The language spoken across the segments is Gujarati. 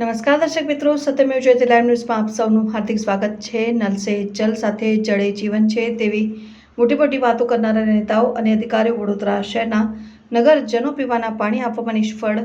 નમસ્કાર દર્શક મિત્રો, સત્યમેવ જયતે લાઈવ ન્યૂઝમાં આપ સૌનું હાર્દિક સ્વાગત છે। નલ સે જલ સાથે જળે જીવન છે તેવી મોટી મોટી વાતો કરનારા નેતાઓ અને અધિકારીઓ વડોદરા શહેરના નગરજનો પીવાના પાણી આપવામાં નિષ્ફળ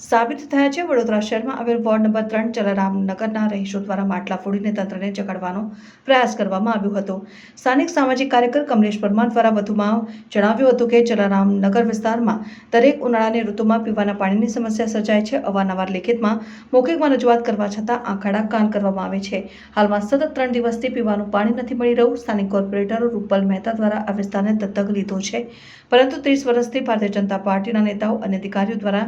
સાબિત થયા છે। વડોદરા શહેરમાં આવેલ વોર્ડ નંબર 3 જલારામનગરના રહીશો દ્વારા માટલા ફોડીને તંત્રને જગાડવાનો પ્રયાસ કરવામાં આવ્યો હતો। સ્થાનિક સામાજિક કાર્યકર કમલેશ પરમાર દ્વારા વધુમાં જણાવ્યું હતું કે જલારામનગર વિસ્તારમાં દરેક ઉનાળાની ઋતુમાં પીવાના પાણીની સમસ્યા સર્જાય છે। અવારનવાર લેખિતમાં મૌખિકમાં રજૂઆત કરવા છતાં આંખાડા કાન કરવામાં આવે છે। હાલમાં સતત 3 દિવસથી પીવાનું પાણી નથી મળી રહ્યું। સ્થાનિક કોર્પોરેટર રૂપલ મહેતા દ્વારા આ વિસ્તારને દત્તક લીધો છે, પરંતુ 30 વર્ષથી ભારતીય જનતા પાર્ટીના નેતાઓ અને અધિકારીઓ દ્વારા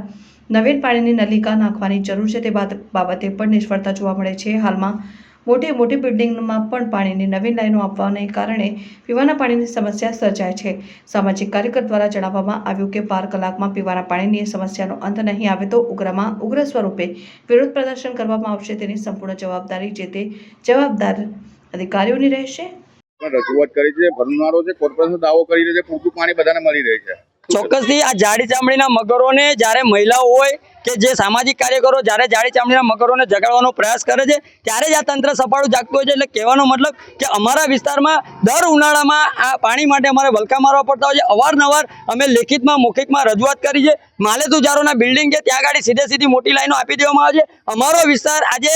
નવીન પાણીની નલિકા નાખવાની જરૂર છે તે બાબતે પણ નિષ્ફળતા જોવા મળે છે। હાલમાં મોટી બિલ્ડિંગમાં પણ પાણીની નવીન લાઈનો આપવાને કારણે પીવાના પાણીની સમસ્યા સર્જાય છે। સામાજિક કાર્યકર દ્વારા જણાવવામાં આવ્યું કે 12 કલાકમાં પીવાના પાણીની સમસ્યાનો અંત નહીં આવે તો ઉગ્ર સ્વરૂપે વિરોધ પ્રદર્શન કરવામાં આવશે। તેની સંપૂર્ણ જવાબદારી જે તે જવાબદાર અધિકારીઓની રહેશે। રજૂઆત કરી છે, ભરનારો છે, કોર્પોરેશન દાવો કરી રહ્યો છે પૂરતું પાણી બધાને મળી રહે છે। ચોક્કસથી આ જાડી ચામડીના મગરોને જ્યારે મહિલાઓ હોય કે જે સામાજિક કાર્યકરો જ્યારે જાડી ચામડીના મગરોને જગાડવાનો પ્રયાસ કરે છે ત્યારે જ આ તંત્ર સફાળું જાગતું હોય છે। એટલે કહેવાનો મતલબ કે અમારા વિસ્તારમાં દર ઉનાળામાં આ પાણી માટે અમારે વલકા મારવા પડતા હોય છે। અવારનવાર અમે લેખિતમાં મૌખિકમાં રજૂઆત કરી છે। માલેતુજારોના બિલ્ડિંગ છે ત્યાં આગળ સીધી મોટી લાઈનો આપી દેવામાં આવે છે। અમારો વિસ્તાર આજે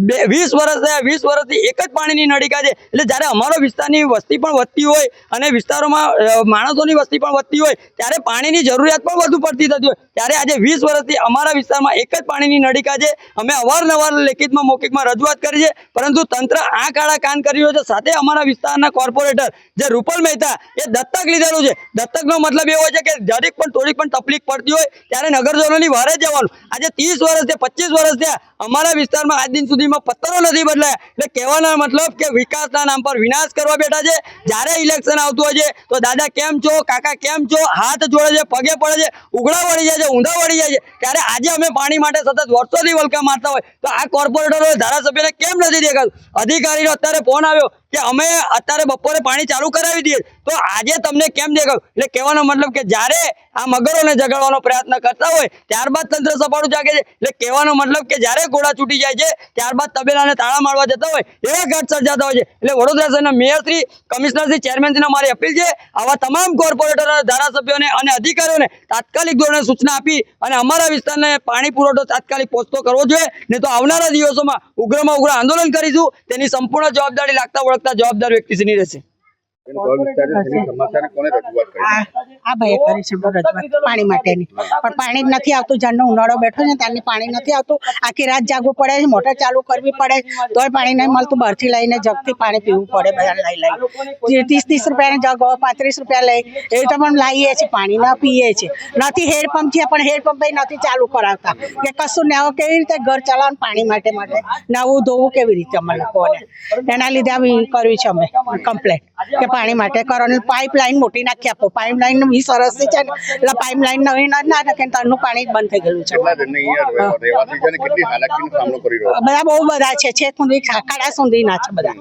20 વર્ષ થયા, 20 વર્ષથી એક જ પાણીની નળિકા છે। એટલે જ્યારે અમારો વિસ્તારની વસ્તી પણ વધતી હોય અને વિસ્તારોમાં માણસોની વસ્તી પણ વધતી હોય ત્યારે પાણીની જરૂરિયાત પણ વધુ પડતી થતી હોય ત્યારે આજે 20 વર્ષથી અમારા વિસ્તારમાં એક જ પાણીની નળિકા છે। અમે અવારનવાર લેખિતમાં મૌખિકમાં રજૂઆત કરી છે, પરંતુ તંત્ર આ કાળા કાન કરી રહ્યો છે। સાથે અમારા વિસ્તારના કોર્પોરેટર જે રૂપલ મહેતા એ દત્તક લીધેલું છે। દત્તકનો મતલબ એવો છે કે જરીક પણ થોડીક પણ તકલીફ પડતી હોય ત્યારે નગરજનોની વારે જવાનું। આજે 30 વર્ષથી 25 વર્ષ થયા અમારા વિસ્તારમાં આજ દિન સુધીમાં પત્તરો નથી બદલાયા। એટલે કહેવાનો મતલબ કે વિકાસના નામ પર વિનાશ કરવા બેઠા છે। જ્યારે ઇલેક્શન આવતું હોય છે તો દાદા કેમ છો, કાકા કેમ છો, હાથ જોડે છે, પગે પડે છે, ઉઘડા વળી જાય છે, ઊંધા વળી જાય છે। ત્યારે આજે અમે પાણી માટે સતત વર્ષોથી વલકા મારતા હોય તો આ કોર્પોરેટરો ધારાસભ્યને કેમ નથી દેખાતું? અધિકારીનો અત્યારે ફોન આવ્યો કે અમે અત્યારે બપોરે પાણી ચાલુ કરાવી દઈએ તો આજે તમને કેમ દેખાયું? એટલે કહેવાનો મતલબ કે જ્યારે આ મગરોને જગાડવાનો પ્રયત્ન કરતા હોય ત્યારબાદ તંત્ર સફાળું જાગે છે। એટલે કહેવાનો મતલબ કે જ્યારે ઘોડા છૂટી જાય છે ત્યારબાદ તબેલાને તાળા મારવા જતા હોય એવા ઘાટ સર્જાતા હોય છે। એટલે વડોદરા શહેરના મેયરશ્રી, કમિશનરશ્રી, ચેરમેનશ્રીને મારી અપીલ છે આવા તમામ કોર્પોરેટરો, ધારાસભ્યોને અને અધિકારીઓને તાત્કાલિક ધોરણે સૂચના આપી અને અમારા વિસ્તારને પાણી પુરવઠો તાત્કાલિક પહોંચતો કરવો જોઈએ, નહીં તો આવનારા દિવસોમાં ઉગ્રમાં ઉગ્ર આંદોલન કરીશું। તેની સંપૂર્ણ જવાબદારી લાગતા વળગતા જવાબદાર વ્યક્તિશ્રીની રહેશે। પાણી માટેની પણ પાણી જ નથી આવતું। જાણનો ઉનાળો બેઠો છે ત્યાંની પાણી નથી આવતું। આખી રાત જાગવું પડે છે, મોટર ચાલુ કરવી પડે તોય પાણી નહીં મળતું। બહારથી લઈને જગથી પાણી પીવું પડે બધા લઈ 30 રૂપિયાની જગ 35 રૂપિયા લઈ એ તો પણ લાવીએ છીએ, પાણી ના પીએ છીએ। નથી હેડપંપ છે પણ હેડપંપ નથી ચાલુ કરાવતા કે કશું ને હવે કેવી રીતે ઘર ચલાવવાનું પાણી માટે નવું ધોવું કેવી રીતે અમે લોકોને એના લીધે આવી કરવી છે અમે કમ્પ્લેન કે પાણી માટે કરો। પાઇપલાઇન મોટી નાખી આપો। પાઇપલાઇન 20 વર્ષથી છે એટલે પાઇપલાઇન નવી ના નાખે તરનું પાણી બંધ થઈ ગયું છે। બધા બહુ બધા છે, છેક સુધી ખાડા સુધી ના છે બધા।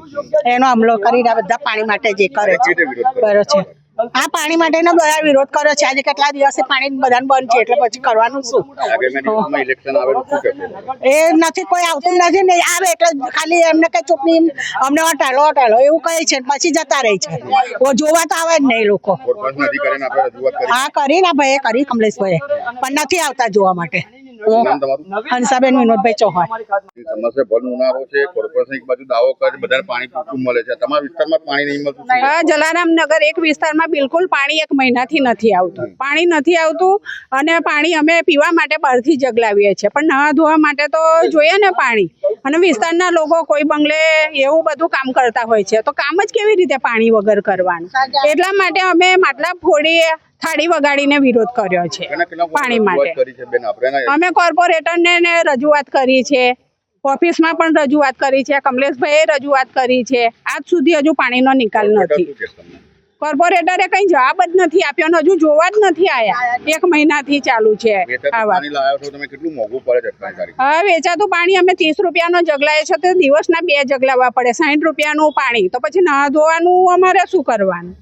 એનો હમલો કરીને બધા પાણી માટે જે કરે છે આ પાણી માટેનો બધા વિરોધ કર્યો છે। આજે કેટલા દિવસે પાણી બધાને બંધ છે એટલે પછી કરવાનું શું? એ નથી, કોઈ આવતું નથી ને આવે એટલે ખાલી એમને કઈ ચૂંટણી અમને ટાળો એવું કહે છે પછી જતા રહે છે। જોવા તો આવે જ નહીં લોકો। હા કરીને ભાઈ કરી કમલેશભાઈ પણ નથી આવતા જોવા માટે। હંસાબેન વિનોદભાઈ ચૌહાણ। હા, જલારામનગર એક વિસ્તારમાં બિલકુલ પાણી એક મહિનાથી નથી આવતું। પાણી નથી આવતું અને પાણી અમે પીવા માટે બહારથી જગ લાવીએ છીએ, પણ નવા ધોવા માટે તો જોઈએ ને પાણી। અને વિસ્તારના લોકો કોઈ બંગલે એવું બધું કામ કરતા હોય છે તો કામ જ કેવી રીતે પાણી વગર કરવાનું? એટલા માટે અમે માટલા ફોડી થાળી વગાડીને વિરોધ કર્યો છે પાણી માટે। અમે કોર્પોરેટરને રજૂઆત કરી છે, ઓફિસમાં પણ રજૂઆત કરી છે, કમલેશભાઈએ રજૂઆત કરી છે। આજ સુધી હજુ પાણીનો નિકાલ નથી। કોર્પોરેટરે કઈ જવાબ જ નથી આપ્યો અને હજુ જોવા જ નથી આયા। 1 મહિનાથી ચાલુ છે આ વાત। હવે વેચાતું પાણી અમે 30 રૂપિયાનો જગ લાવીએ છીએ તો દિવસના 2 જગ લાવવા પડે। 60 રૂપિયાનું પાણી તો પછી ના ધોવાનું અમારે શું કરવાનું?